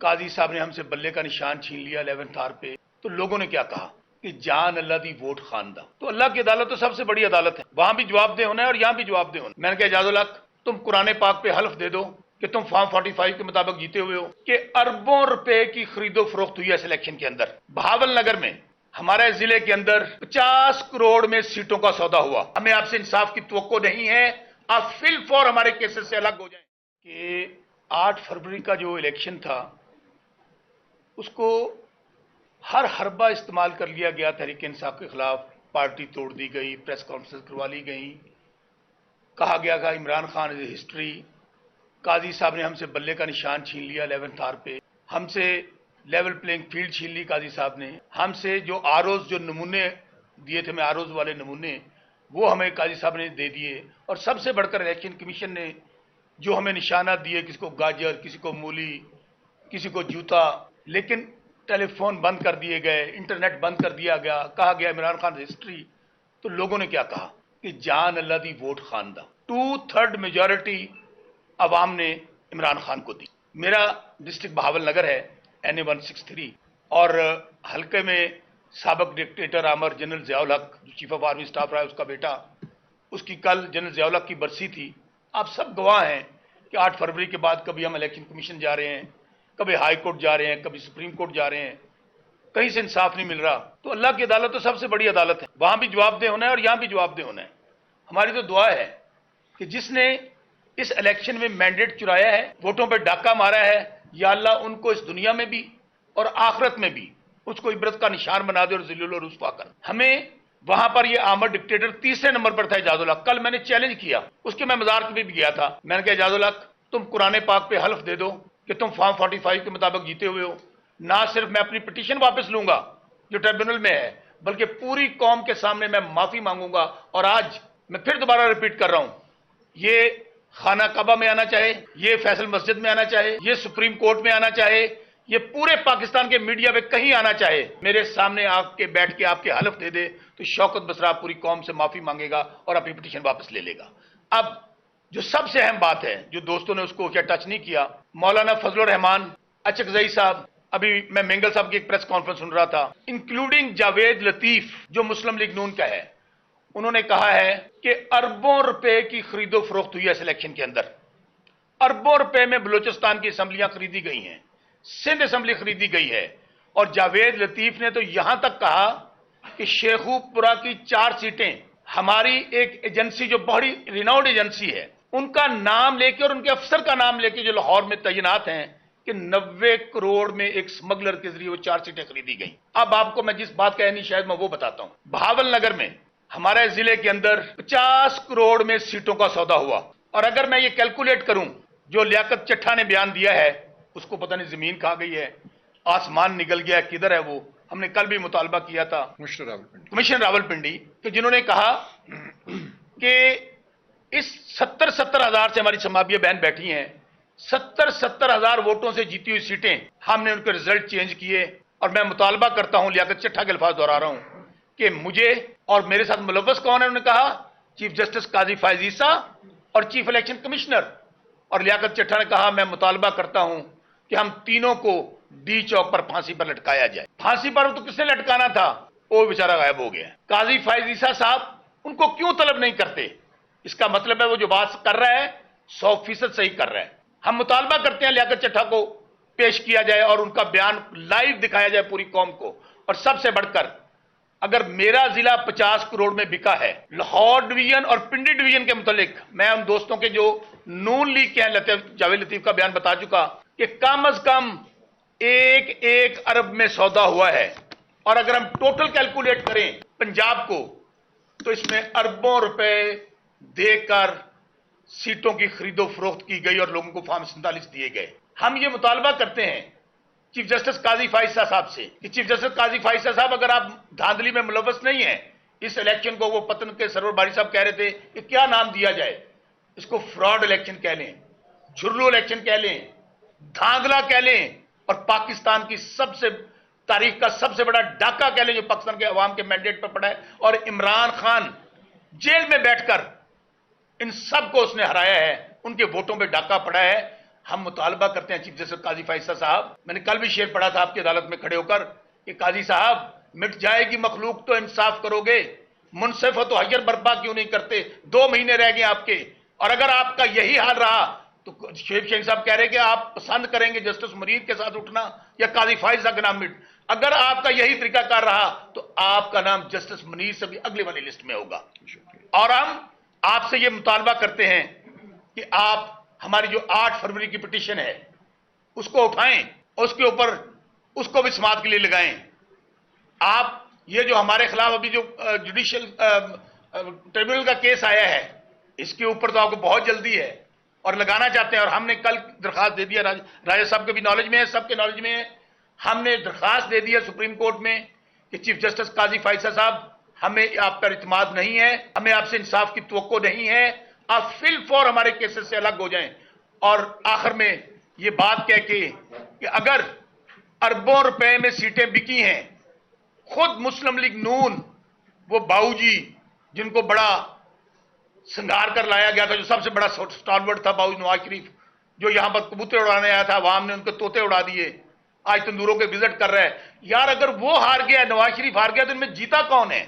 قاضی صاحب نے ہم سے بلے کا نشان چھین لیا 11 آر پہ، تو لوگوں نے کیا کہا کہ جان اللہ دی ووٹ خاندہ۔ تو اللہ کی عدالت تو سب سے بڑی عدالت ہے، وہاں بھی جواب دہ ہونا ہے اور یہاں بھی جواب دہ ہونا ہے۔ میں نے کہا اجاز الحق تم قرآن پاک پہ حلف دے دو کہ تم فارم 45 کے مطابق جیتے ہوئے ہو کہ اربوں روپے کی خرید و فروخت ہوئی ہے اس الیکشن کے اندر۔ بہاول نگر میں ہمارے ضلع کے اندر 50 کروڑ میں سیٹوں کا سودا ہوا۔ ہمیں آپ سے انصاف کی توقع نہیں ہے، آپ فی الفور ہمارے کیسز سے الگ ہو جائیں۔ کہ 8 فروری کا جو الیکشن تھا اس کو ہر حربہ استعمال کر لیا گیا تحریک انصاف کے خلاف، پارٹی توڑ دی گئی، پریس کانفرنس کروا لی گئی، کہا گیا کہ عمران خان از ہسٹری، قاضی صاحب نے ہم سے بلے کا نشان چھین لیا 11 آر پہ، ہم سے لیول پلینگ فیلڈ چھین لی قاضی صاحب نے، ہم سے جو آروز جو نمونے دیے تھے، میں آروز والے نمونے وہ ہمیں قاضی صاحب نے دے دیے، اور سب سے بڑھ کر الیکشن کمیشن نے جو ہمیں نشانات دیے، کسی کو گاجر، کسی کو مولی، کسی کو جوتا، لیکن ٹیلی فون بند کر دیے گئے، انٹرنیٹ بند کر دیا گیا، کہا گیا عمران خان ہسٹری۔ تو لوگوں نے کیا کہا کہ جان اللہ دی ووٹ خاندہ۔ 2/3 میجورٹی عوام نے عمران خان کو دی۔ میرا ڈسٹرکٹ بہاول نگر ہے NA 163، اور حلقے میں سابق ڈکٹیٹر عامر جنرل ضیاء الحق جو چیف آف آرمی اسٹاف رہا ہے، اس کا بیٹا، اس کی کل جنرل ضیاء الحق کی برسی تھی۔ آپ سب گواہ ہیں کہ 8 فروری کے بعد کبھی ہم الیکشن کمیشن جا رہے ہیں، کبھی ہائی کورٹ جا رہے ہیں، کبھی سپریم کورٹ جا رہے ہیں، کہیں سے انصاف نہیں مل رہا۔ تو اللہ کی عدالت تو سب سے بڑی عدالت ہے، وہاں بھی جواب دہ ہونا ہے اور یہاں بھی جواب دہ ہونا ہے۔ ہماری تو دعا ہے کہ جس نے اس الیکشن میں مینڈیٹ چرایا ہے، ووٹوں پہ ڈاکہ مارا ہے، یا اللہ ان کو اس دنیا میں بھی اور آخرت میں بھی اس کو عبرت کا نشان بنا دے اور ذلیل و رسوا کر۔ ہمیں وہاں پر یہ عامر ڈکٹیٹر تیسرے نمبر پر تھا اجاز الحق، کل میں نے چیلنج کیا، اس کے میں مزار پہ بھی گیا تھا، میں نے کہا اجاز الحق تم قرآن پاک پہ حلف دے دو کہ تم فارم 45 کے مطابق جیتے ہوئے ہو، نہ صرف میں اپنی پٹیشن واپس لوں گا جو ٹریبونل میں ہے، بلکہ پوری قوم کے سامنے میں معافی مانگوں گا۔ اور آج میں پھر دوبارہ ریپیٹ کر رہا ہوں، یہ خانہ کعبہ میں آنا چاہے، یہ فیصل مسجد میں آنا چاہے، یہ سپریم کورٹ میں آنا چاہے، یہ پورے پاکستان کے میڈیا پہ کہیں آنا چاہے، میرے سامنے آ کے بیٹھ کے آپ کے حلف دے دے تو شوکت بسرا پوری قوم سے معافی مانگے گا اور اپنی پٹیشن واپس لے لے گا۔ اب جو سب سے اہم بات ہے، جو دوستوں نے اس کو کیا ٹچ نہیں کیا، مولانا فضل الرحمان اچکزئی صاحب، ابھی میں مینگل صاحب کی ایک پریس کانفرنس سن رہا تھا، انکلوڈنگ جاوید لطیف جو مسلم لیگ نون کا ہے، انہوں نے کہا ہے کہ اربوں روپے کی خرید و فروخت ہوئی ہے اس الیکشن کے اندر۔ اربوں روپے میں بلوچستان کی اسمبلیاں خریدی گئی ہیں، سندھ اسمبلی خریدی گئی ہے، اور جاوید لطیف نے تو یہاں تک کہا کہ شیخو پورہ کی 4 سیٹیں ہماری ایک ایجنسی جو بڑی ریناؤڈ ایجنسی ہے، ان کا نام لے کے اور ان کے افسر کا نام لے کے جو لاہور میں تعینات ہیں کہ 90 کروڑ میں ایک سمگلر کے ذریعے وہ 4 سیٹیں خریدی گئیں۔ اب آپ کو میں جس بات کا نہیں شاید میں وہ بتاتا ہوں، بہاول نگر میں ہمارے ضلع کے اندر 50 کروڑ میں سیٹوں کا سودا ہوا، اور اگر میں یہ کیلکولیٹ کروں جو لیاقت چٹھا نے بیان دیا ہے، اس کو پتہ نہیں زمین کھا گئی ہے، آسمان نگل گیا، کدھر ہے وہ؟ ہم نے کل بھی مطالبہ کیا تھا کمشنر راولپنڈی کہ جنہوں نے کہا کہ اس 70 ہزار سے ہماری سمابیہ بہن بیٹھی ہیں، 70 ہزار ووٹوں سے جیتی ہوئی سیٹیں ہم نے ان کے رزلٹ چینج کیے، اور میں مطالبہ کرتا ہوں، لیاقت چٹھا کے الفاظ دہرا رہا ہوں کہ مجھے اور میرے ساتھ ملوث کون ہے، انہوں نے کہا چیف جسٹس قاضی فائز عیسیٰ اور چیف الیکشن کمشنر، اور لیاقت چٹھا نے کہا میں مطالبہ کرتا ہوں کہ ہم تینوں کو ڈی چوک پر پھانسی پر لٹکایا جائے۔ پھانسی پر تو کس نے لٹکانا تھا، وہ بیچارہ غائب ہو گیا۔ قاضی فائز عیسیٰ صاحب ان کو کیوں طلب نہیں کرتے؟ اس کا مطلب ہے وہ جو بات کر رہا ہے 100% صحیح کر رہا ہے۔ ہم مطالبہ کرتے ہیں لیاقت چٹھا کو پیش کیا جائے اور ان کا بیان لائیو دکھایا جائے پوری قوم کو، اور سب سے بڑھ کر اگر میرا ضلع 50 کروڑ میں بکا ہے، لاہور ڈویژن اور پنڈی ڈویژن کے متعلق میں ان دوستوں کے جو نون لیگ کے ہیں، جاوید لطیف کا بیان بتا چکا کہ کم از کم 1 ارب میں سودا ہوا ہے، اور اگر ہم ٹوٹل کیلکولیٹ کریں پنجاب کو تو اس میں اربوں روپے دے کر سیٹوں کی خرید و فروخت کی گئی اور لوگوں کو فارم 47 دیے گئے۔ ہم یہ مطالبہ کرتے ہیں چیف جسٹس قاضی فائزہ صاحب سے کہ چیف جسٹس قاضی فائزہ صاحب اگر آپ دھاندلی میں ملوث نہیں ہیں، اس الیکشن کو وہ پتن کے سرور باری صاحب کہہ رہے تھے کہ کیا نام دیا جائے، اس کو فراڈ الیکشن کہہ لیں، جھرلو الیکشن کہہ لیں، دھاندلا کہہ لیں، اور پاکستان کی سب سے تاریخ کا سب سے بڑا ڈاکہ کہہ لیں جو پاکستان کے عوام کے مینڈیٹ پر پڑا ہے، اور عمران خان جیل میں بیٹھ کر ان سب کو اس نے ہرایا ہے، ان کے ووٹوں پہ ڈاکہ پڑا ہے۔ ہم مطالبہ کرتے ہیں چیف جسٹس قاضی فائصہ صاحب، میں نے کل بھی شعر پڑھا تھا آپ کی عدالت میں کھڑے ہو کر کہ قاضی صاحب مٹ جائے گی مخلوق تو انصاف کرو گے، منصف ہو تو حیر برپا کیوں نہیں کرتے؟ 2 مہینے رہ گئے آپ کے، اور اگر آپ کا یہی حال رہا تو شعیب شاہین صاحب کہہ رہے کہ آپ پسند کریں گے جسٹس منیر کے ساتھ اٹھنا یا قاضی فائزہ کا نام مٹ، اگر آپ کا یہی طریقہ کار رہا تو آپ کا نام جسٹس منیر سے بھی اگلے والی لسٹ میں ہوگا۔ اور ہم آپ سے یہ مطالبہ کرتے ہیں کہ آپ ہماری جو 8 فروری کی پٹیشن ہے اس کو اٹھائیں، اس کے اوپر اس کو بھی سماعت کے لیے لگائیں۔ آپ یہ جو ہمارے خلاف ابھی جو جوڈیشل ٹریبونل کا کیس آیا ہے اس کے اوپر تو آپ کو بہت جلدی ہے اور لگانا چاہتے ہیں، اور ہم نے کل درخواست دے دیا، راجہ صاحب کے بھی نالج میں ہے، سب کے نالج میں ہے، ہم نے درخواست دے دی ہے سپریم کورٹ میں کہ چیف جسٹس قاضی فائصہ صاحب ہمیں آپ پر اعتماد نہیں ہے، ہمیں آپ سے انصاف کی توقع نہیں ہے، آپ فی الفور ہمارے کیسز سے الگ ہو جائیں۔ اور آخر میں یہ بات کہہ کے کہ اگر اربوں روپے میں سیٹیں بکی ہیں، خود مسلم لیگ نون وہ باؤ جی جن کو بڑا سنگار کر لایا گیا تھا، جو سب سے بڑا سٹالورٹ تھا باؤ نواز شریف، جو یہاں پر کبوتر اڑانے آیا تھا، عوام نے ان کے طوطے اڑا دیے، آج تندوروں کے وزٹ کر رہا ہے۔ یار اگر وہ ہار گیا، نواز شریف ہار گیا، تو ان میں جیتا کون ہے؟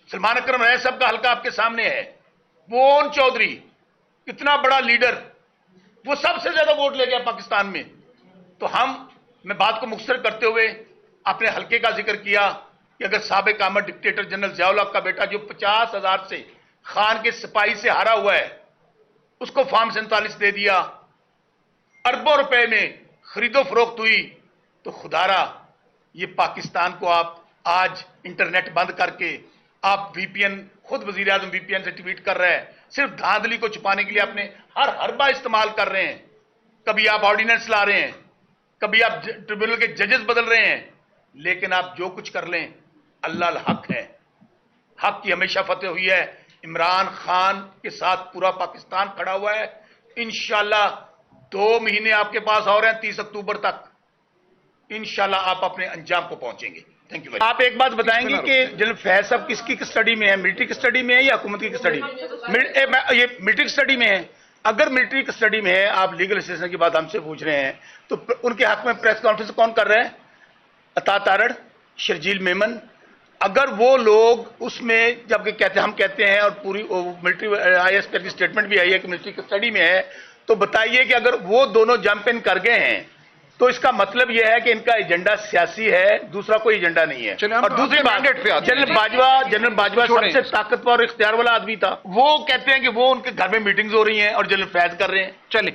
سلمان اکرم رائے صاحب کا حلقہ آپ کے سامنے ہے، وہ اون چودھری اتنا بڑا لیڈر، وہ سب سے زیادہ ووٹ لے گیا پاکستان میں۔ تو میں بات کو مختصر کرتے ہوئے اپنے حلقے کا ذکر کیا کہ اگر سابق آمر ڈکٹیٹر جنرل ضیاء الحق کا بیٹا جو 50,000 سے خان کے سپاہی سے ہارا ہوا ہے اس کو فارم 47 دے دیا، اربوں روپے میں خرید و فروخت ہوئی، تو خدا را یہ پاکستان کو آپ آج انٹرنیٹ بند کر کے آپ وی پی این، خود وزیر اعظم وی پی این سے ٹویٹ کر رہے ہیں، صرف دھاندلی کو چھپانے کے لیے اپنے ہر حربہ استعمال کر رہے ہیں۔ کبھی آپ آرڈیننس لا رہے ہیں، کبھی آپ ٹریبونل کے ججز بدل رہے ہیں، لیکن آپ جو کچھ کر لیں اللہ الحق ہے، حق کی ہمیشہ فتح ہوئی ہے۔ عمران خان کے ساتھ پورا پاکستان کھڑا ہوا ہے، انشاءاللہ 2 مہینے آپ کے پاس اور ہیں، 30 اکتوبر تک انشاءاللہ آپ اپنے انجام کو پہنچیں گے۔ Thank you. آپ ایک بات بتائیں گے کہ جنرل فیض صاحب کس کی کسٹڈی میں ہے؟ ملٹری کسٹڈی میں ہے یا حکومت کی کسٹڈی؟ یہ ملٹری کسٹڈی میں ہے۔ اگر ملٹری کسٹڈی میں ہے، آپ لیگل اسسٹنس کی بات ہم سے پوچھ رہے ہیں، تو ان کے حق میں پریس کانفرنس کون کر رہے ہیں؟ عطا تارڑ، شرجیل میمن۔ اگر وہ لوگ اس میں جب کہ ہم کہتے ہیں، اور پوری ملٹری آئی ایس پی کی سٹیٹمنٹ بھی آئی ہے کہ ملٹری کسٹڈی میں ہے، تو بتائیے کہ اگر وہ دونوں جمپ ان کر گئے ہیں تو اس کا مطلب یہ ہے کہ ان کا ایجنڈا سیاسی ہے، دوسرا کوئی ایجنڈا نہیں ہے۔ اور دوسری بات، جنرل باجوہ سب سے طاقتور اور اختیار والا آدمی تھا، وہ کہتے ہیں کہ وہ ان کے گھر میں میٹنگز ہو رہی ہیں اور جنرل فیض کر رہے ہیں۔ چلیں